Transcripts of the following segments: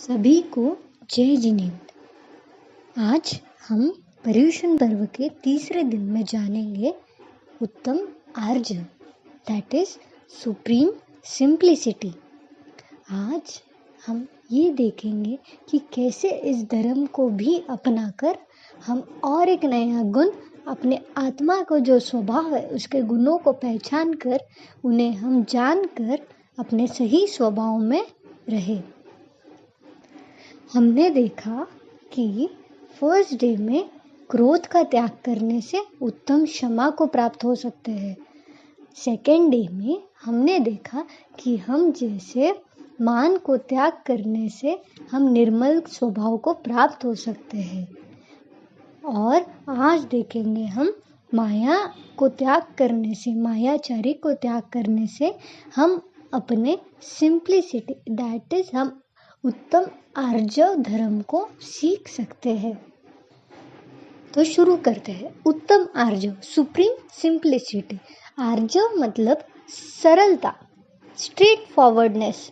सभी को जय जिनेंद्र। आज हम पर्युषण पर्व के तीसरे दिन में जानेंगे उत्तम आर्य, दैट इज सुप्रीम सिंप्लिसिटी। आज हम ये देखेंगे कि कैसे इस धर्म को भी अपनाकर हम और एक नया गुण, अपने आत्मा को जो स्वभाव है उसके गुणों को पहचान कर उन्हें हम जानकर अपने सही स्वभाव में रहे। हमने देखा कि फर्स्ट डे में क्रोध का त्याग करने से उत्तम क्षमा को प्राप्त हो सकते हैं। सेकेंड डे में हमने देखा कि हम जैसे मान को त्याग करने से हम निर्मल स्वभाव को प्राप्त हो सकते हैं। और आज देखेंगे हम माया को त्याग करने से, मायाचारी को त्याग करने से हम अपने सिंप्लिसिटी, दैट इज हम उत्तम आर्य धर्म को सीख सकते हैं। तो शुरू करते हैं। उत्तम आर्य, सुप्रीम सिंप्लिसिटी। आर्य मतलब सरलता, स्ट्रेट फॉरवर्डनेस।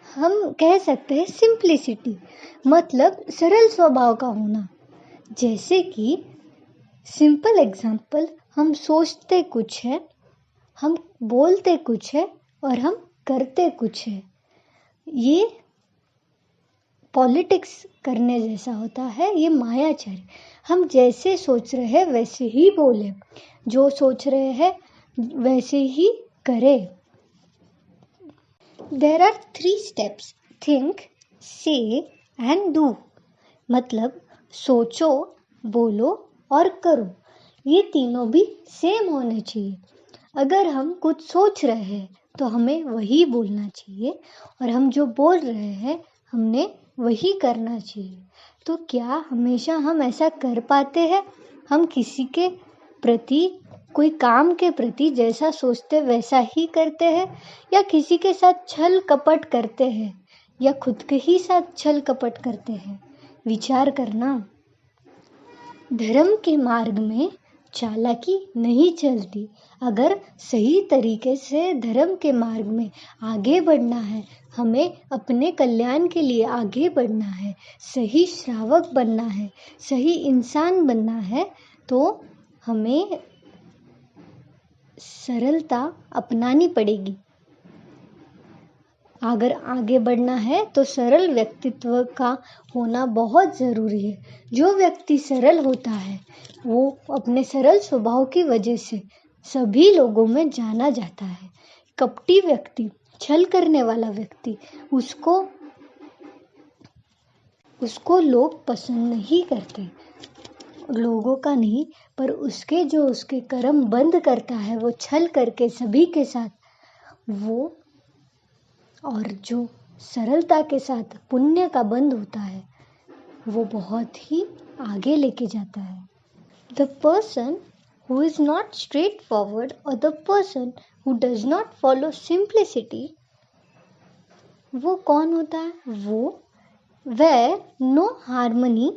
हम कह सकते हैं सिंप्लिसिटी मतलब सरल स्वभाव का होना। जैसे कि सिंपल एग्जाम्पल, हम सोचते कुछ है, हम बोलते कुछ है और हम करते कुछ है। ये पॉलिटिक्स करने जैसा होता है। ये मायाचारी, हम जैसे सोच रहे हैं वैसे ही बोले, जो सोच रहे हैं वैसे ही करे। There are 3 steps: think, say and do। मतलब सोचो, बोलो और करो। ये तीनों भी सेम होने चाहिए। अगर हम कुछ सोच रहे हैं तो हमें वही बोलना चाहिए और हम जो बोल रहे हैं हमने वही करना चाहिए। तो क्या हमेशा हम ऐसा कर पाते हैं? हम किसी के प्रति, कोई काम के प्रति जैसा सोचते वैसा ही करते हैं, या किसी के साथ छल कपट करते हैं, या खुद के ही साथ छल कपट करते हैं? विचार करना। धर्म के मार्ग में चालाकी नहीं चलती। अगर सही तरीके से धर्म के मार्ग में आगे बढ़ना है, हमें अपने कल्याण के लिए आगे बढ़ना है, सही श्रावक बनना है, सही इंसान बनना है, तो हमें सरलता अपनानी पड़ेगी। अगर आगे बढ़ना है तो सरल व्यक्तित्व का होना बहुत ज़रूरी है। जो व्यक्ति सरल होता है वो अपने सरल स्वभाव की वजह से सभी लोगों में जाना जाता है। कपटी व्यक्ति, छल करने वाला व्यक्ति, उसको लोग पसंद नहीं करते। लोगों का नहीं, पर उसके कर्म बंद करता है वो छल करके सभी के साथ, वो और जो सरलता के साथ पुण्य का बंध होता है वो बहुत ही आगे लेके जाता है। The person who is not straightforward or the person who does not follow simplicity, वो कौन होता है? वो where no harmony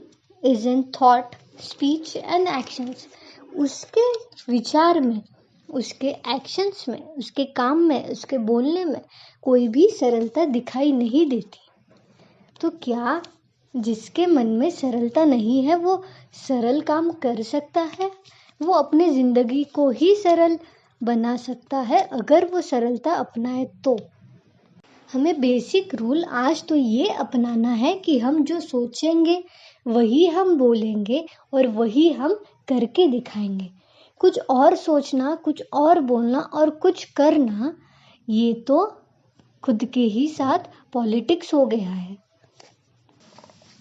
is in thought, speech and actions। उसके विचार में, उसके एक्शंस में, उसके काम में, उसके बोलने में कोई भी सरलता दिखाई नहीं देती। तो क्या जिसके मन में सरलता नहीं है वो सरल काम कर सकता है? वो अपने जिंदगी को ही सरल बना सकता है अगर वो सरलता अपनाए तो। हमें बेसिक रूल आज तो ये अपनाना है कि हम जो सोचेंगे वही हम बोलेंगे और वही हम करके दिखाएंगे। कुछ और सोचना, कुछ और बोलना और कुछ करना, ये तो खुद के ही साथ पॉलिटिक्स हो गया है।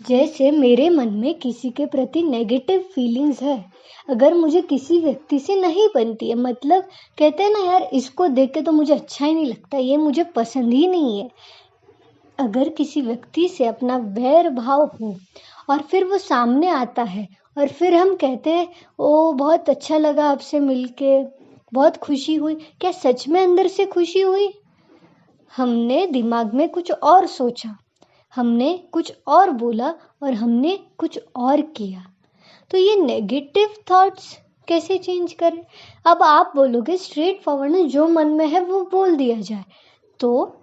जैसे मेरे मन में किसी के प्रति नेगेटिव फीलिंग्स है, अगर मुझे किसी व्यक्ति से नहीं बनती है, मतलब कहते हैं ना यार, इसको देख के तो मुझे अच्छा ही नहीं लगता, ये मुझे पसंद ही नहीं है। अगर किसी व्यक्ति से अपना वैर भाव हो और फिर वो सामने आता है और फिर हम कहते हैं ओ बहुत अच्छा लगा आपसे मिलके, बहुत खुशी हुई, क्या सच में अंदर से खुशी हुई? हमने दिमाग में कुछ और सोचा, हमने कुछ और बोला और हमने कुछ और किया। तो ये नेगेटिव थॉट्स कैसे चेंज करें? अब आप बोलोगे स्ट्रेट फॉरवर्ड, जो मन में है वो बोल दिया जाए, तो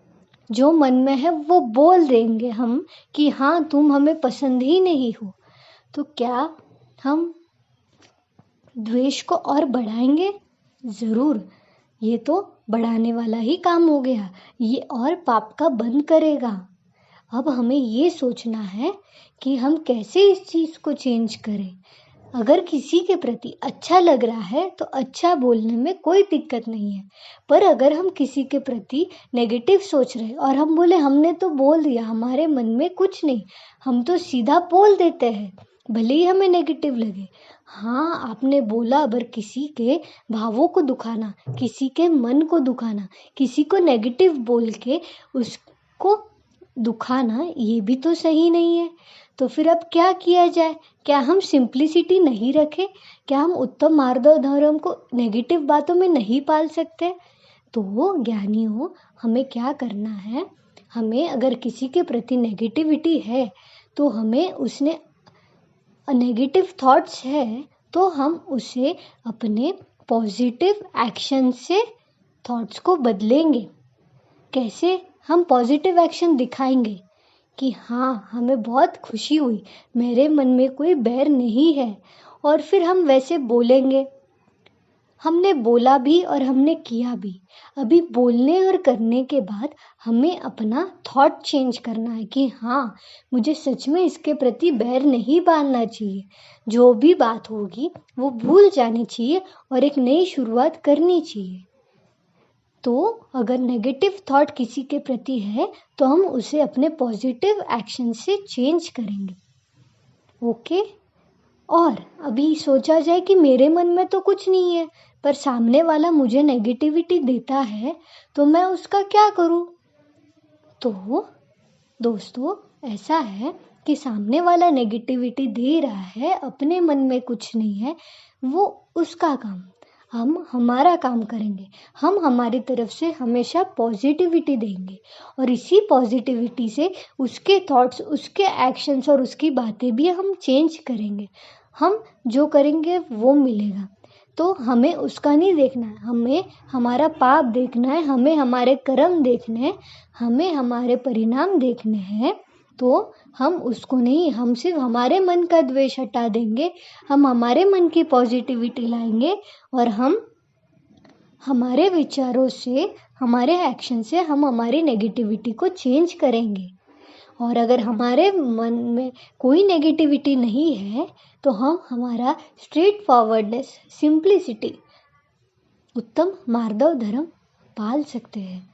जो मन में है वो बोल देंगे हम कि हाँ तुम हमें पसंद ही नहीं हो, तो क्या हम द्वेष को और बढ़ाएंगे? ज़रूर। ये तो बढ़ाने वाला ही काम हो गया, ये और पाप का बंद करेगा। अब हमें ये सोचना है कि हम कैसे इस चीज़ को चेंज करें। अगर किसी के प्रति अच्छा लग रहा है तो अच्छा बोलने में कोई दिक्कत नहीं है, पर अगर हम किसी के प्रति नेगेटिव सोच रहे और हम बोले हमने तो बोल दिया, हमारे मन में कुछ नहीं, हम तो सीधा बोल देते हैं भले ही हमें नेगेटिव लगे। हाँ, आपने बोला, पर किसी के भावों को दुखाना, किसी के मन को दुखाना, किसी को नेगेटिव बोल के उसको दुखाना, ये भी तो सही नहीं है। तो फिर अब क्या किया जाए? क्या हम सिंप्लिसिटी नहीं रखें? क्या हम उत्तम मार्ग धर्म को नेगेटिव बातों में नहीं पाल सकते? तो ज्ञानियों, हमें क्या करना है? हमें अगर किसी के प्रति नेगेटिविटी है तो हमें उसने नेगेटिव थॉट्स है तो हम उसे अपने पॉजिटिव एक्शन से थॉट्स को बदलेंगे। कैसे हम पॉजिटिव एक्शन दिखाएंगे कि हाँ हमें बहुत खुशी हुई, मेरे मन में कोई बैर नहीं है, और फिर हम वैसे बोलेंगे। हमने बोला भी और हमने किया भी। अभी बोलने और करने के बाद हमें अपना थॉट चेंज करना है कि हाँ मुझे सच में इसके प्रति बैर नहीं बांधना चाहिए। जो भी बात होगी वो भूल जानी चाहिए और एक नई शुरुआत करनी चाहिए। तो अगर नेगेटिव थॉट किसी के प्रति है तो हम उसे अपने पॉजिटिव एक्शन से चेंज करेंगे। ओके। और अभी सोचा जाए कि मेरे मन में तो कुछ नहीं है, पर सामने वाला मुझे नेगेटिविटी देता है, तो मैं उसका क्या करूं? तो दोस्तों, ऐसा है कि सामने वाला नेगेटिविटी दे रहा है, अपने मन में कुछ नहीं है, वो उसका काम। हम हमारा काम करेंगे। हम हमारी तरफ से हमेशा पॉजिटिविटी देंगे और इसी पॉजिटिविटी से उसके थॉट्स, उसके एक्शंस और उसकी बातें भी हम चेंज करेंगे। हम जो करेंगे वो मिलेगा। तो हमें उसका नहीं देखना है, हमें हमारा पाप देखना है, हमें हमारे कर्म देखने हैं, हमें हमारे परिणाम देखने हैं। तो हम उसको नहीं, हम सिर्फ हमारे मन का द्वेष हटा देंगे, हम हमारे मन की पॉजिटिविटी लाएंगे और हम हमारे विचारों से, हमारे एक्शन से हम हमारी नेगेटिविटी को चेंज करेंगे। और अगर हमारे मन में कोई नेगेटिविटी नहीं है तो हम हमारा स्ट्रेट फॉरवर्डनेस, सिंप्लिसिटी, उत्तम मार्दव धर्म पाल सकते हैं।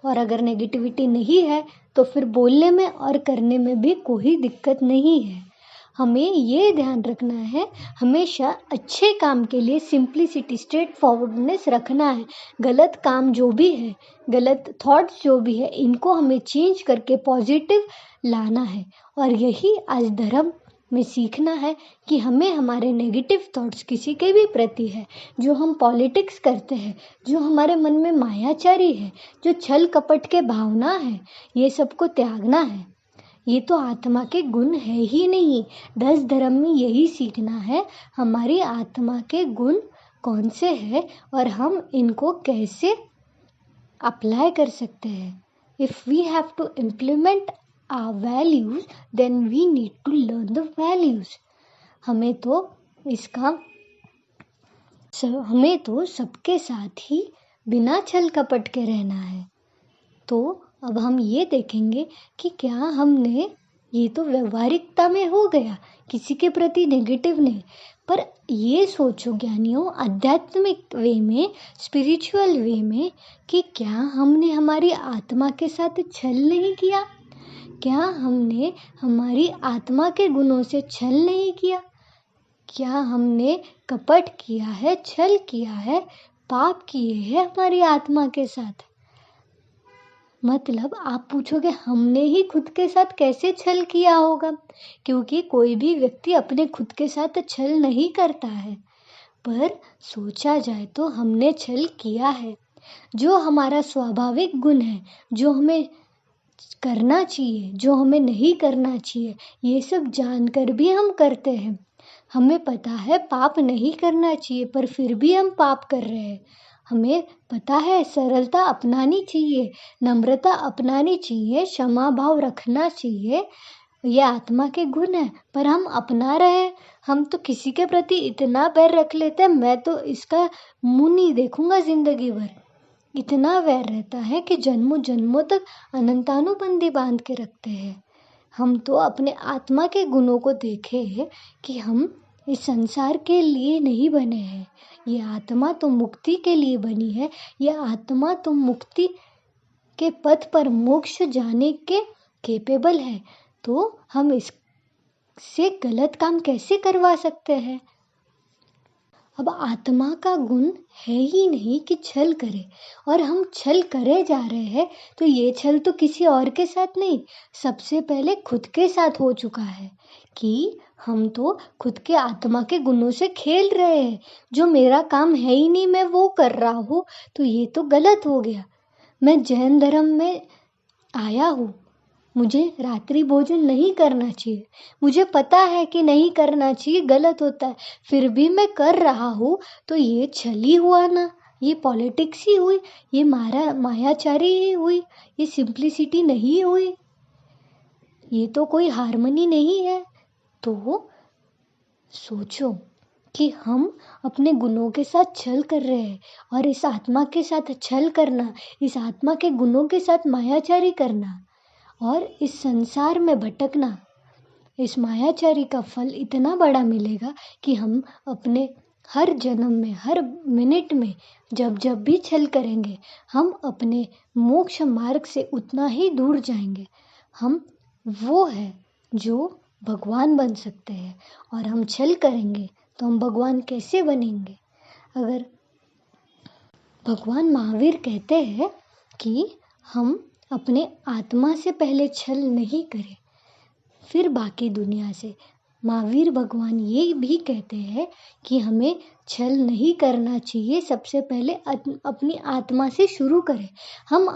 और अगर नेगेटिविटी नहीं है तो फिर बोलने में और करने में भी कोई दिक्कत नहीं है। हमें ये ध्यान रखना है, हमेशा अच्छे काम के लिए सिंप्लिसिटी, स्ट्रेट फॉरवर्डनेस रखना है। गलत काम जो भी है, गलत थॉट्स जो भी है, इनको हमें चेंज करके पॉजिटिव लाना है। और यही आज धर्म में सीखना है कि हमें हमारे नेगेटिव थॉट्स किसी के भी प्रति है, जो हम पॉलिटिक्स करते हैं, जो हमारे मन में मायाचारी है, जो छल कपट के भावना है, ये सबको त्यागना है। ये तो आत्मा के गुण है ही नहीं। 10 धर्म में यही सीखना है, हमारी आत्मा के गुण कौन से हैं और हम इनको कैसे अप्लाई कर सकते हैं। If we have to implement our values, then we need to learn the values. हमें तो सबके साथ ही बिना छल कपट के रहना है। तो अब हम ये देखेंगे कि क्या हमने, ये तो व्यवहारिकता में हो गया, किसी के प्रति नेगेटिव नहीं, पर ये सोचो ज्ञानियों, आध्यात्मिक वे में, स्पिरिचुअल वे में, कि क्या हमने हमारी आत्मा के साथ छल नहीं किया? क्या हमने हमारी आत्मा के गुणों से छल नहीं किया? क्या हमने कपट किया है, छल किया है, पाप किए हैं हमारी आत्मा के साथ? मतलब आप पूछोगे हमने ही खुद के साथ कैसे छल किया होगा? क्योंकि कोई भी व्यक्ति अपने खुद के साथ छल नहीं करता है, पर सोचा जाए तो हमने छल किया है। जो हमारा स्वाभाविक गुण है, जो हमें करना चाहिए, जो हमें नहीं करना चाहिए, ये सब जानकर भी हम करते हैं। हमें पता है पाप नहीं करना चाहिए, पर फिर भी हम पाप कर रहे हैं। हमें पता है सरलता अपनानी चाहिए, नम्रता अपनानी चाहिए, क्षमा भाव रखना चाहिए। ये आत्मा के गुण है, पर हम अपना रहे हैं। हम तो किसी के प्रति इतना बैर रख लेते हैं, मैं तो इसका मुंह नहीं देखूंगा जिंदगी भर। इतना वैर रहता है कि जन्मों जन्मों तक अनंतानुबंधी बांध के रखते हैं। हम तो अपने आत्मा के गुणों को देखें कि हम इस संसार के लिए नहीं बने हैं। ये आत्मा तो मुक्ति के लिए बनी है। ये आत्मा तो मुक्ति के पथ पर मोक्ष जाने के केपेबल है। तो हम इससे गलत काम कैसे करवा सकते हैं? अब आत्मा का गुण है ही नहीं कि छल करे, और हम छल करे जा रहे हैं। तो ये छल तो किसी और के साथ नहीं, सबसे पहले खुद के साथ हो चुका है कि हम तो खुद के आत्मा के गुणों से खेल रहे हैं। जो मेरा काम है ही नहीं मैं वो कर रहा हूँ, तो ये तो गलत हो गया। मैं जैन धर्म में आया हूँ, मुझे रात्रि भोजन नहीं करना चाहिए, मुझे पता है कि नहीं करना चाहिए, गलत होता है, फिर भी मैं कर रहा हूँ। तो ये छली हुआ ना, ये पॉलिटिक्स ही हुई, ये मायाचारी ही हुई, ये सिंप्लिसिटी नहीं हुई, ये तो कोई हार्मनी नहीं है। तो सोचो कि हम अपने गुणों के साथ छल कर रहे हैं, और इस आत्मा के साथ छल करना, इस आत्मा के गुणों के साथ मायाचारी करना और इस संसार में भटकना, इस मायाचारी का फल इतना बड़ा मिलेगा कि हम अपने हर जन्म में, हर मिनट में, जब जब भी छल करेंगे, हम अपने मोक्ष मार्ग से उतना ही दूर जाएंगे। हम वो है जो भगवान बन सकते हैं, और हम छल करेंगे तो हम भगवान कैसे बनेंगे? अगर भगवान महावीर कहते हैं कि हम अपने आत्मा से पहले छल नहीं करें, फिर बाकी दुनिया से। महावीर भगवान ये भी कहते हैं कि हमें छल नहीं करना चाहिए, सबसे पहले अपनी आत्मा से शुरू करें। हम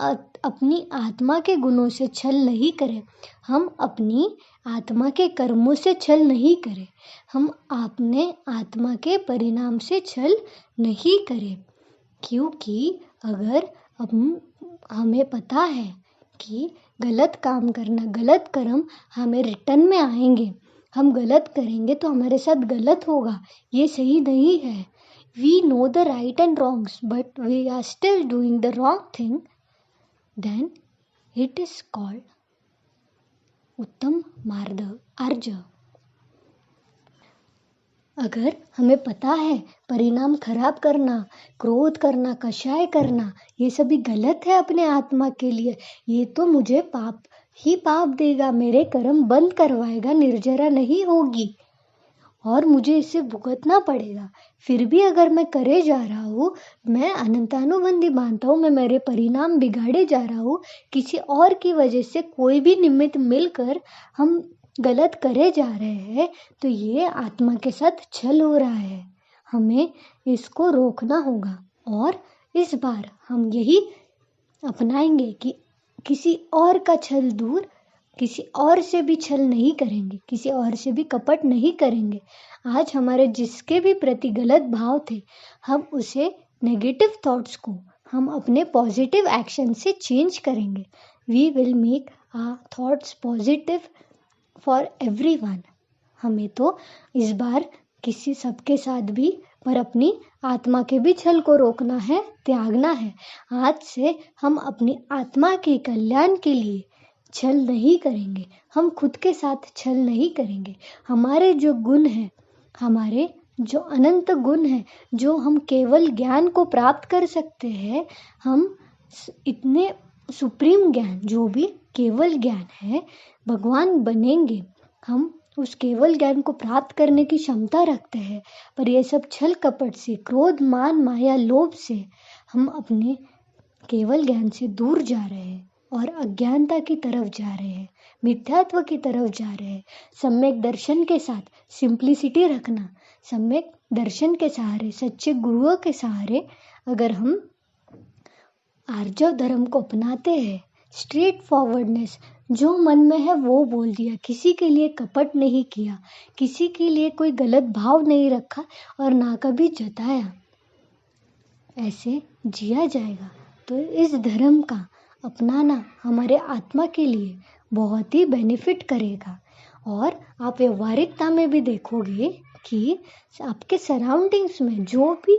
अपनी आत्मा के गुणों से छल नहीं करें, हम अपनी आत्मा के कर्मों से छल नहीं करें, हम अपने आत्मा के परिणाम से छल नहीं करें। क्योंकि अगर हमें पता है कि गलत काम करना, गलत कर्म हमें रिटर्न में आएंगे, हम गलत करेंगे तो हमारे साथ गलत होगा, ये सही नहीं है। We know the right and wrongs but we are still doing the wrong thing, then it is called उत्तम मार्ग। अगर हमें पता है परिणाम खराब करना, क्रोध करना, कषाय करना, ये सभी गलत है अपने आत्मा के लिए, ये तो मुझे पाप ही पाप देगा, मेरे कर्म बंद करवाएगा, निर्जरा नहीं होगी और मुझे इसे भुगतना पड़ेगा, फिर भी अगर मैं करे जा रहा हूँ, मैं अनंतानुबंधी मानता हूँ, मैं मेरे परिणाम बिगाड़े जा रहा हूँ, किसी और की वजह से कोई भी निमित्त मिलकर हम गलत करे जा रहे हैं, तो ये आत्मा के साथ छल हो रहा है। हमें इसको रोकना होगा, और इस बार हम यही अपनाएंगे कि किसी और का छल दूर, किसी और से भी छल नहीं करेंगे, किसी और से भी कपट नहीं करेंगे। आज हमारे जिसके भी प्रति गलत भाव थे, हम उसे नेगेटिव थॉट्स को हम अपने पॉजिटिव एक्शन से चेंज करेंगे। We will make our thoughts positive for everyone. हमें तो इस बार किसी सबके साथ भी, पर अपनी आत्मा के भी छल को रोकना है, त्यागना है। आज से हम अपनी आत्मा के कल्याण के लिए छल नहीं करेंगे, हम खुद के साथ छल नहीं करेंगे। हमारे जो गुण हैं, हमारे जो अनंत गुण हैं, जो हम केवल ज्ञान को प्राप्त कर सकते हैं, हम इतने सुप्रीम ज्ञान, जो भी केवल ज्ञान है, भगवान बनेंगे। हम उस केवल ज्ञान को प्राप्त करने की क्षमता रखते हैं, पर ये सब छल कपट से, क्रोध, मान, माया, लोभ से हम अपने केवल ज्ञान से दूर जा रहे हैं और अज्ञानता की तरफ जा रहे हैं, मिथ्यात्व की तरफ जा रहे हैं। सम्यक दर्शन के साथ सिंप्लिसिटी रखना, सम्यक दर्शन के सहारे, सच्चे गुरुओं के सहारे अगर हम आर्जव धर्म को अपनाते हैं, स्ट्रेट फॉरवर्डनेस, जो मन में है वो बोल दिया, किसी के लिए कपट नहीं किया, किसी के लिए कोई गलत भाव नहीं रखा और ना कभी जताया, ऐसे जिया जाएगा तो इस धर्म का अपनाना हमारे आत्मा के लिए बहुत ही बेनिफिट करेगा। और आप व्यवहारिकता में भी देखोगे कि आपके सराउंडिंग्स में जो भी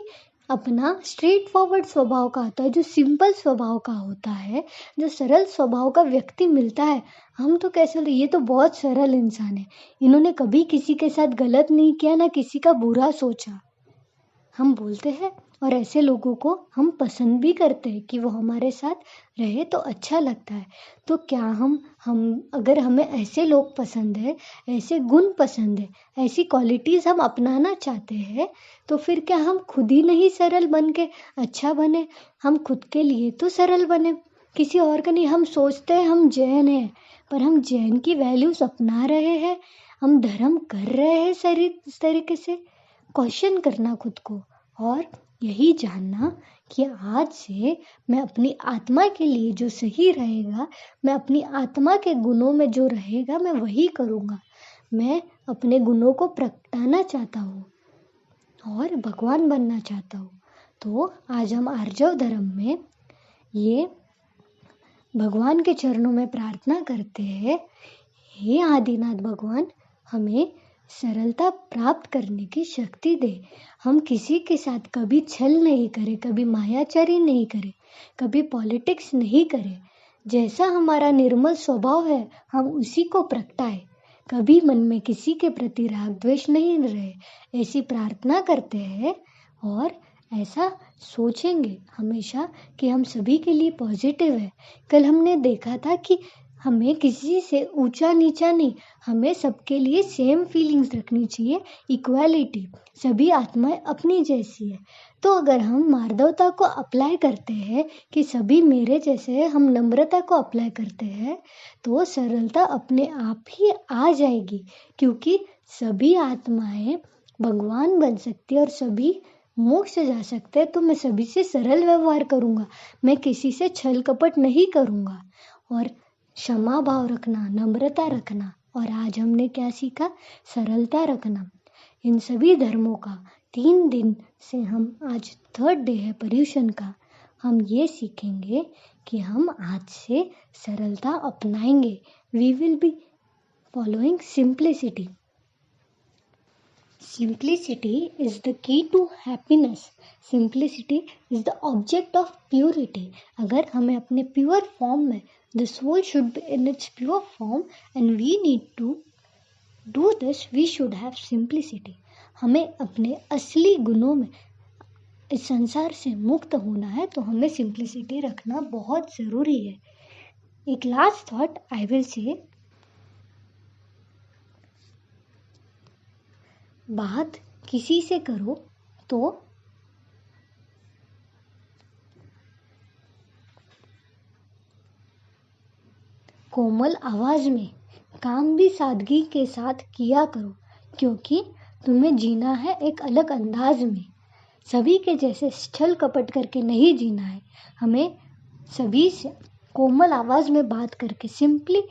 अपना स्ट्रेट फॉरवर्ड स्वभाव का होता है, जो सिंपल स्वभाव का होता है, जो सरल स्वभाव का व्यक्ति मिलता है, हम तो कैसे बोलते, ये तो बहुत सरल इंसान है, इन्होंने कभी किसी के साथ गलत नहीं किया, ना किसी का बुरा सोचा, हम बोलते हैं। और ऐसे लोगों को हम पसंद भी करते हैं कि वो हमारे साथ रहे तो अच्छा लगता है। तो क्या हम अगर हमें ऐसे लोग पसंद है, ऐसे गुण पसंद है, ऐसी क्वालिटीज़ हम अपनाना चाहते हैं, तो फिर क्या हम खुद ही नहीं सरल बन के अच्छा बने? हम खुद के लिए तो सरल बने, किसी और का नहीं। हम सोचते हैं हम जैन हैं, पर हम जैन की वैल्यूज अपना रहे हैं, हम धर्म कर रहे हैं सही इस तरीके से। क्वेश्चन करना खुद को और यही जानना कि आज से मैं अपनी आत्मा के लिए जो सही रहेगा, मैं अपनी आत्मा के गुणों में जो रहेगा मैं वही करूँगा। मैं अपने गुणों को प्रगटाना चाहता हूँ और भगवान बनना चाहता हूँ। तो आज हम आर्जव धर्म में ये भगवान के चरणों में प्रार्थना करते हैं, हे आदिनाथ भगवान, हमें सरलता प्राप्त करने की शक्ति दे। हम किसी के साथ कभी छल नहीं करें, कभी मायाचारी नहीं करें, कभी पॉलिटिक्स नहीं करें। जैसा हमारा निर्मल स्वभाव है हम उसी को प्रगटाएं, कभी मन में किसी के प्रति राग द्वेष नहीं रहे। ऐसी प्रार्थना करते हैं और ऐसा सोचेंगे हमेशा कि हम सभी के लिए पॉजिटिव है। कल हमने देखा था कि हमें किसी से ऊंचा नीचा नहीं, हमें सबके लिए सेम फीलिंग्स रखनी चाहिए, इक्वालिटी, सभी आत्माएं अपनी जैसी है। तो अगर हम मार्दवता को अप्लाई करते हैं कि सभी मेरे जैसे हैं, हम नम्रता को अप्लाई करते हैं, तो सरलता अपने आप ही आ जाएगी, क्योंकि सभी आत्माएं भगवान बन सकती है और सभी मोक्ष जा सकते हैं। तो मैं सभी से सरल व्यवहार करूँगा, मैं किसी से छल कपट नहीं करूँगा और क्षमा भाव रखना, नम्रता रखना। और आज हमने क्या सीखा? सरलता रखना। इन सभी धर्मों का 3 दिन से हम आज 3rd डे है पर्युषण का, हम ये सीखेंगे कि हम आज से सरलता अपनाएंगे। We will be following simplicity. Simplicity is the key to happiness. Simplicity is the object of purity. अगर हमें अपने pure form में, the soul should be in its pure form and we need to do this, we should have simplicity. हमें अपने असली गुणों में इस संसार से मुक्त होना है, तो हमें simplicity रखना बहुत ज़रूरी है। एक last thought I will say, बात किसी से करो तो कोमल आवाज में, काम भी सादगी के साथ किया करो, क्योंकि तुम्हें जीना है एक अलग अंदाज में। सभी के जैसे छल कपट करके नहीं जीना है, हमें सभी से कोमल आवाज में बात करके सिंपली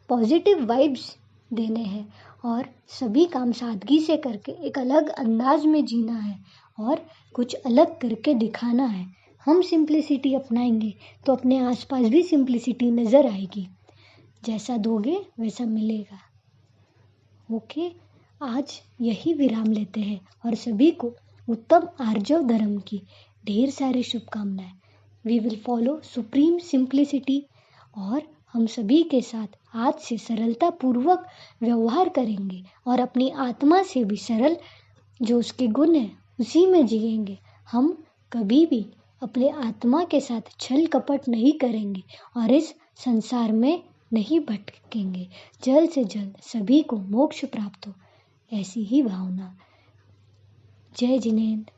पॉजिटिव वाइब्स देने हैं और सभी काम सादगी से करके एक अलग अंदाज में जीना है और कुछ अलग करके दिखाना है। हम सिंप्लिसिटी अपनाएंगे तो अपने आसपास भी सिंप्लिसिटी नज़र आएगी। जैसा दोगे वैसा मिलेगा। ओके, आज यही विराम लेते हैं और सभी को उत्तम आर्जव धर्म की ढेर सारी शुभकामनाएं। We will follow supreme simplicity और हम सभी के साथ आज से सरलता पूर्वक व्यवहार करेंगे और अपनी आत्मा से भी सरल जो उसके गुण हैं उसी में जिएंगे। हम कभी भी अपने आत्मा के साथ छल कपट नहीं करेंगे और इस संसार में नहीं भटकेंगे। जल्द से जल्द सभी को मोक्ष प्राप्त हो, ऐसी ही भावना। जय जिनेंद्र।